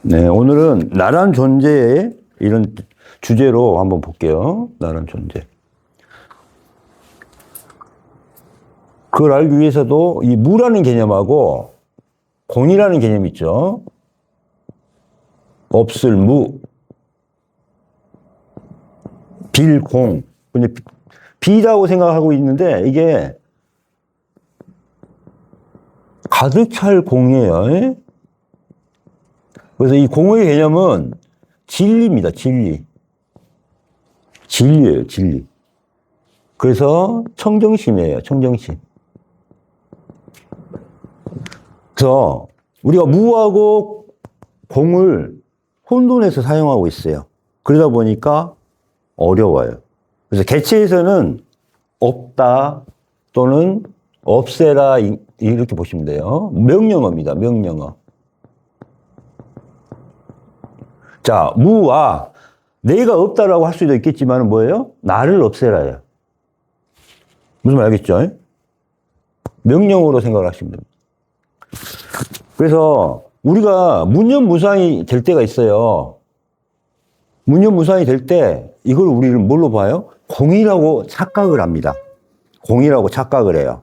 네, 오늘은 나란 존재의 이런 주제로 한번 볼게요. 나란 존재. 그걸 알기 위해서도 이 무라는 개념하고 공이라는 개념이 있죠. 없을 무, 빌공. 근데 비라고 생각하고 있는데 이게 가득 찰 공이에요. 그래서 이 공의 개념은 진리입니다. 진리. 진리예요. 진리. 그래서 청정심이에요. 청정심. 그래서 우리가 무하고 공을 혼돈해서 사용하고 있어요. 그러다 보니까 어려워요. 그래서 개체에서는 없다 또는 없애라 이렇게 보시면 돼요. 명령어입니다. 명령어. 자, 무와 내가 없다라고 할 수도 있겠지만 뭐예요? 나를 없애라예요. 무슨 말 알겠죠? 명령어로 생각을 하시면 됩니다. 그래서 우리가 무념무상이 될 때가 있어요. 무념무상이 될 때 이걸 우리는 뭘로 봐요? 공이라고 착각을 합니다. 공이라고 착각을 해요.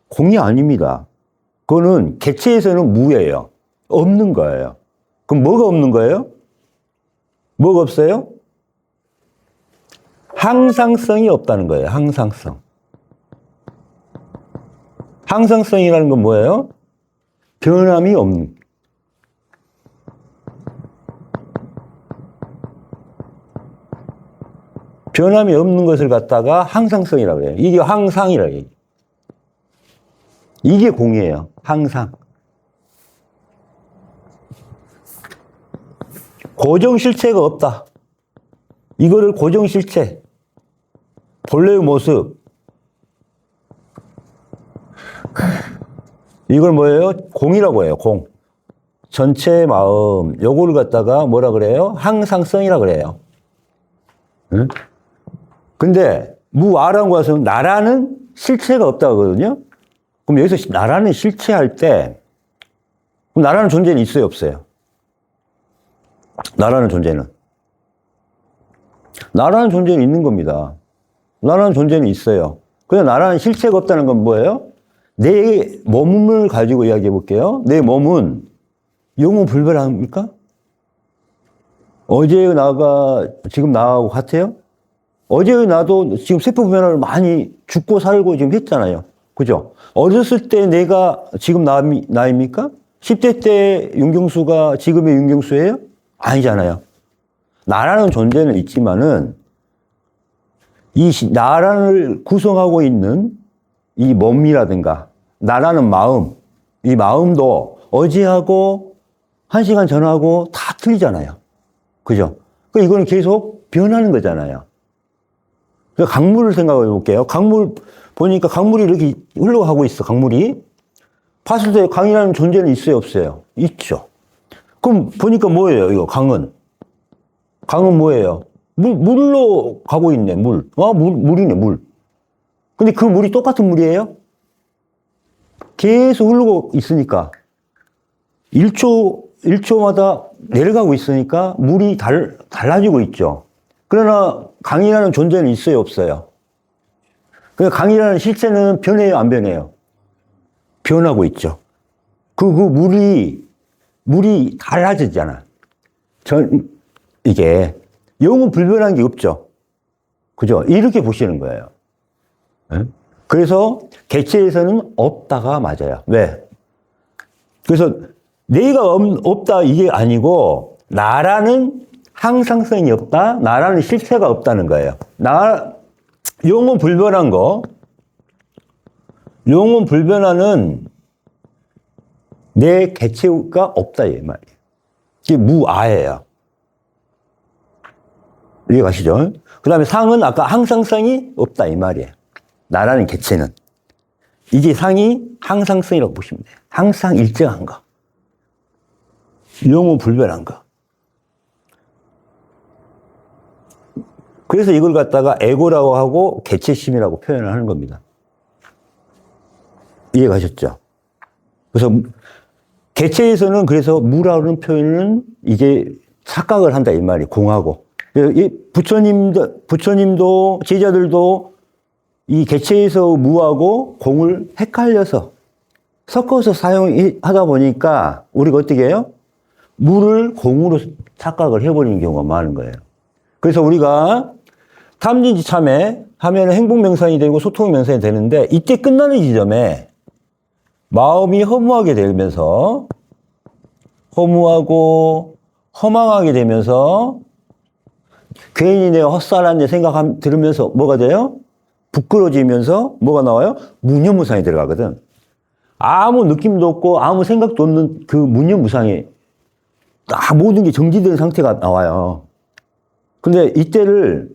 공이 아닙니다. 그거는 개체에서는 무예요. 없는 거예요. 그럼 뭐가 없는 거예요? 뭐가 없어요? 항상성이 없다는 거예요. 항상성. 항상성이라는 건 뭐예요? 변함이 없는. 변함이 없는 것을 갖다가 항상성이라고 해요. 이게 항상이라고 해요. 이게 공이에요. 항상. 고정실체가 없다. 이거를 고정실체. 본래의 모습. 이걸 뭐예요? 공이라고 해요. 공. 전체의 마음. 요거를 갖다가 뭐라 그래요? 항상성이라 그래요. 응? 근데 무아라고 해서 나라는 실체가 없다거든요. 그럼 여기서 나라는 실체할 때 그럼 나라는 존재는 있어요, 없어요? 나라는 존재는 있는 겁니다. 나라는 존재는 있어요. 그냥 나라는 실체가 없다는 건 뭐예요? 내 몸을 가지고 이야기해 볼게요. 내 몸은 영웅불변합니까? 어제의 나가 지금 나하고 같아요? 어제의 나도 지금 세포 변화를 많이 죽고 살고 지금 했잖아요. 그죠? 어렸을 때 내가 지금 나입니까? 10대 때 윤경수가 지금의 윤경수예요? 아니잖아요. 나라는 존재는 있지만은 이 나라를 구성하고 있는 이 몸이라든가 나라는 마음, 이 마음도 어제하고 1시간 전하고 다 틀리잖아요. 그죠? 그 이거는 계속 변하는 거잖아요. 그래서 강물을 생각해 볼게요. 강물 보니까 강물이 이렇게 흘러가고 있어. 강물이 봤을 때 강이라는 존재는 있어요, 없어요? 있죠. 그럼 보니까 뭐예요, 이거 강은? 강은 뭐예요? 물로 가고 있네, 물. 물이네, 물. 근데 그 물이 똑같은 물이에요? 계속 흐르고 있으니까. 1초마다 내려가고 있으니까 물이 달라지고 있죠. 그러나 강이라는 존재는 있어요, 없어요? 그러니까 강이라는 실체는 변해요, 안 변해요? 변하고 있죠. 그 물이 달라지잖아. 이게 영은 불변한 게 없죠. 그죠? 이렇게 보시는 거예요. 네? 그래서 개체에서는 없다가 맞아요. 왜? 그래서 내가 없다 이게 아니고 나라는 항상성이 없다. 나라는 실체가 없다는 거예요. 영은 불변한 거. 영은 불변하는 내 개체가 없다 이 말이에요. 이게 무아예요. 이해가시죠? 그 다음에 상은 아까 항상성이 없다 이 말이에요. 나라는 개체는. 이게 상이 항상성이라고 보시면 돼요. 항상 일정한 거. 영은 불변한 거. 그래서 이걸 갖다가 에고라고 하고 개체심이라고 표현을 하는 겁니다. 이해가셨죠? 그래서 개체에서는 그래서 무라는 표현은 이게 착각을 한다 이 말이 공하고. 이 부처님도 제자들도 이 개체에서 무하고 공을 헷갈려서 섞어서 사용하다 보니까 우리가 어떻게 해요? 무를 공으로 착각을 해버리는 경우가 많은 거예요. 그래서 우리가 탐진치 참회 하면 행복명상이 되고 소통명상이 되는데 이때 끝나는 지점에 마음이 허무하게 되면서 허무하고 허망하게 되면서 괜히 내가 헛살았네 들으면서 뭐가 돼요? 부끄러지면서 뭐가 나와요? 무념무상이 들어가거든. 아무 느낌도 없고 아무 생각도 없는 그 무념무상이 딱 모든 게 정지된 상태가 나와요. 근데 이때를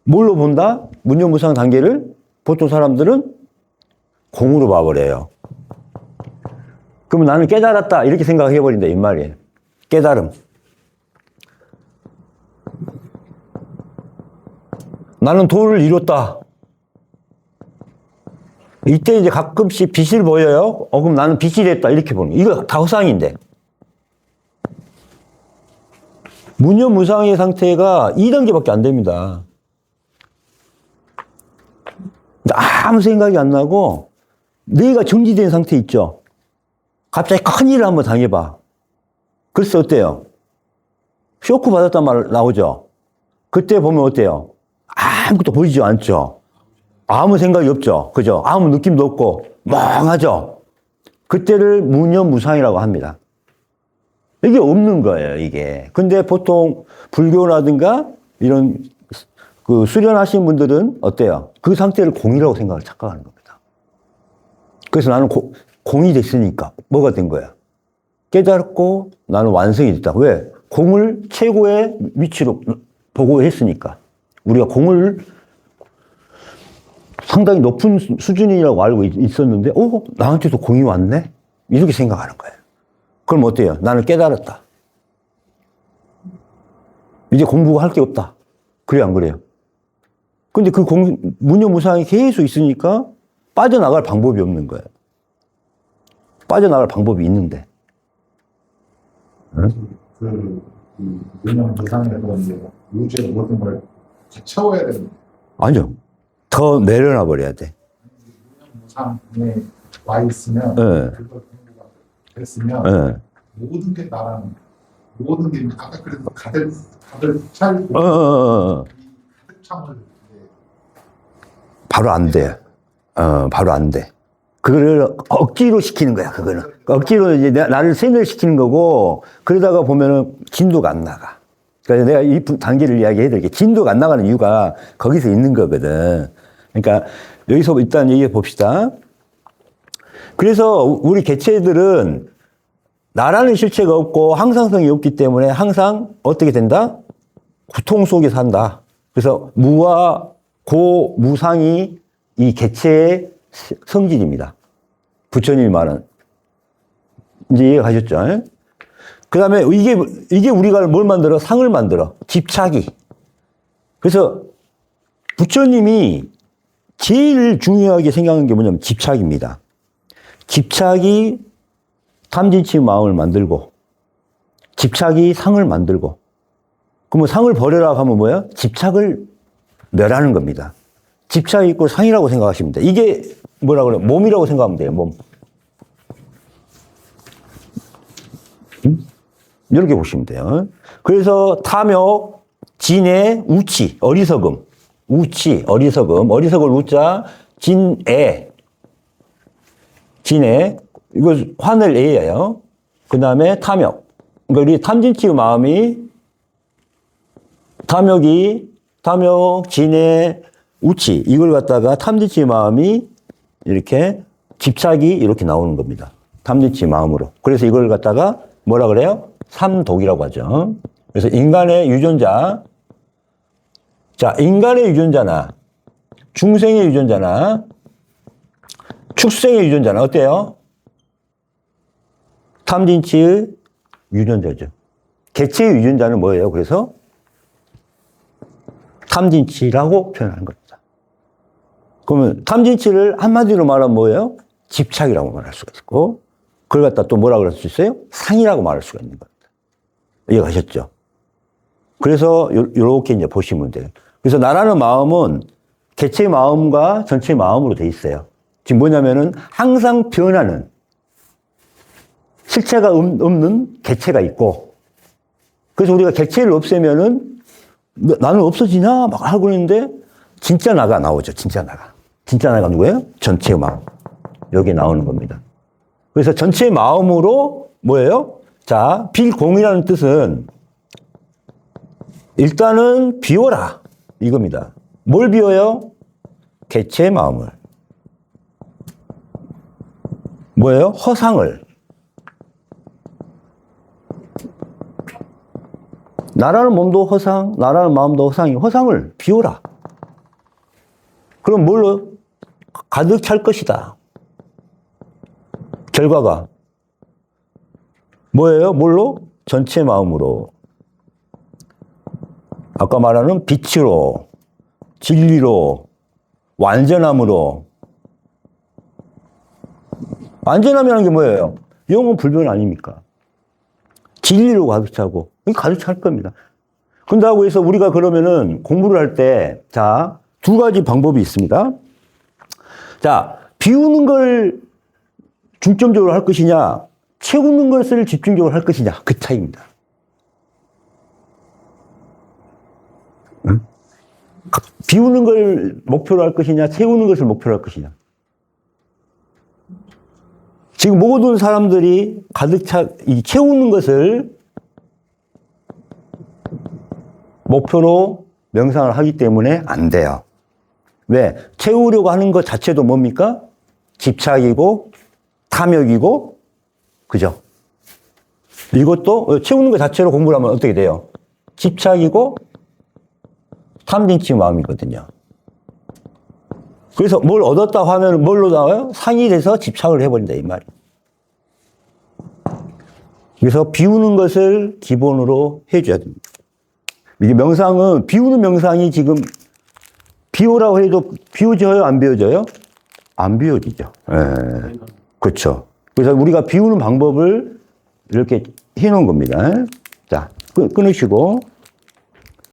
뭘로 본다? 무념무상 단계를 보통 사람들은 공으로 봐버려요. 그러면 나는 깨달았다 이렇게 생각해버린다 이 말이에요. 깨달음. 나는 도를 이뤘다. 이때 이제 가끔씩 빛을 보여요. 그럼 나는 빛이 됐다 이렇게 보는 거예요. 이거 다 허상인데. 무념무상의 상태가 2단계밖에 안 됩니다. 아무 생각이 안 나고 뇌가 정지된 상태 있죠. 갑자기 큰일을 한번 당해봐. 글쎄 어때요? 쇼크 받았단 말 나오죠. 그때 보면 어때요? 아무것도 보이지 않죠. 아무 생각이 없죠. 그죠? 아무 느낌도 없고 멍하죠. 그때를 무념무상이라고 합니다. 이게 없는 거예요, 이게. 근데 보통 불교라든가 이런 그 수련하신 분들은 어때요? 그 상태를 공이라고 착각하는 겁니다. 그래서 나는 공이 됐으니까 뭐가 된 거야? 깨달았고 나는 완성이 됐다. 왜? 공을 최고의 위치로 보고 했으니까. 우리가 공을 상당히 높은 수준이라고 알고 있었는데, 나한테도 공이 왔네? 이렇게 생각하는 거예요. 그럼 어때요? 나는 깨달았다. 이제 공부가 할 게 없다. 그래, 안 그래요? 근데 그 무념무상이 계속 있으니까 빠져나갈 방법이 없는 거예요. 빠져나갈 방법이 있는데. 그 무념무상에서 이제 우주의 모든 걸 다 채워야 되는. 아니요. 더 내려놔 버려야 돼. 무념무상에 와 있으면, 네. 그걸 공부가 됐으면, 네. 모든 게 나랑, 모든 게 아까 그래도 가득 차고, 가득 참을 바로 안 돼. 바로 안 돼. 그거를 억지로 시키는 거야, 그거는. 억지로 이제 나를 세뇌시키는 거고, 그러다가 보면은 진도가 안 나가. 그래서 내가 이 단계를 이야기해 드릴게. 진도가 안 나가는 이유가 거기서 있는 거거든. 그러니까 여기서 일단 얘기해 봅시다. 그래서 우리 개체들은 나라는 실체가 없고 항상성이 없기 때문에 항상 어떻게 된다? 고통 속에 산다. 그래서 무와 고무상이 이 개체의 성질입니다. 부처님이 말한. 이제 이해가셨죠? 그 다음에 이게 우리가 뭘 만들어? 상을 만들어. 집착이. 그래서 부처님이 제일 중요하게 생각한 게 뭐냐면 집착입니다. 집착이 탐진치 마음을 만들고, 집착이 상을 만들고, 그러면 상을 버려라 하면 뭐야? 집착을 멸하는 겁니다. 집착이 있고 상이라고 생각하시면 돼요. 이게 뭐라 그래요? 몸이라고 생각하면 돼요, 몸. 이렇게 보시면 돼요. 그래서 탐욕, 진애, 우치, 어리석음. 우치, 어리석음. 어리석을 우자, 진애. 진애. 이거 화낼 애예요. 그 다음에 탐욕. 그러니까 우리 탐진치의 마음이 탐욕, 진애, 우치. 이걸 갖다가 탐진치의 마음이 이렇게 집착이 이렇게 나오는 겁니다. 탐진치의 마음으로. 그래서 이걸 갖다가 뭐라 그래요? 삼독이라고 하죠. 그래서 인간의 유전자. 자, 인간의 유전자나 중생의 유전자나 축생의 유전자는 어때요? 탐진치의 유전자죠. 개체의 유전자는 뭐예요? 그래서 탐진치라고 표현하는 겁니다. 그러면 탐진치를 한마디로 말하면 뭐예요? 집착이라고 말할 수가 있고, 그걸 갖다 또 뭐라 그럴 수 있어요? 상이라고 말할 수가 있는 겁니다. 이해가셨죠? 그래서 요렇게 이제 보시면 돼요. 그래서 나라는 마음은 개체의 마음과 전체의 마음으로 돼 있어요. 지금 뭐냐면은 항상 변하는 실체가 없는 개체가 있고, 그래서 우리가 개체를 없애면은 나는 없어지냐 막 하고 있는데 진짜 나가 나오죠. 진짜 나가. 진짜 나가 누구예요? 전체의 마음. 여기 나오는 겁니다. 그래서 전체의 마음으로 뭐예요? 자, 빌공이라는 뜻은 일단은 비워라 이겁니다. 뭘 비워요? 개체의 마음을. 뭐예요? 허상을. 나라는 몸도 허상, 나라는 마음도 허상이 허상을 비워라. 그럼 뭘로 가득 찰 것이다. 결과가 뭐예요? 뭘로? 전체 마음으로. 아까 말하는 빛으로, 진리로, 완전함으로. 완전함이라는 게 뭐예요? 영은 불변 아닙니까? 진리로 가득 차고, 가득 찰 겁니다. 그런다고 해서 우리가 그러면은 공부를 할 때, 자, 두 가지 방법이 있습니다. 자, 비우는 걸 중점적으로 할 것이냐, 채우는 것을 집중적으로 할 것이냐, 그 차이입니다. 응? 비우는 걸 목표로 할 것이냐, 채우는 것을 목표로 할 것이냐. 지금 모든 사람들이 가득 이 채우는 것을 목표로 명상을 하기 때문에 안 돼요. 왜? 채우려고 하는 것 자체도 뭡니까? 집착이고, 탐욕이고, 그죠? 이것도 채우는 것 자체로 공부를 하면 어떻게 돼요? 집착이고, 탐진치 마음이거든요. 그래서 뭘 얻었다 하면 뭘로 나와요? 상이 돼서 집착을 해버린다, 이 말이에요. 그래서 비우는 것을 기본으로 해줘야 됩니다. 이게 명상은, 비우는 명상이 지금, 비우라고 해도 비워져요? 안 비워져요? 안 비워지죠. 예. 그렇죠. 그래서 우리가 비우는 방법을 이렇게 해놓은 겁니다. 자, 끊으시고.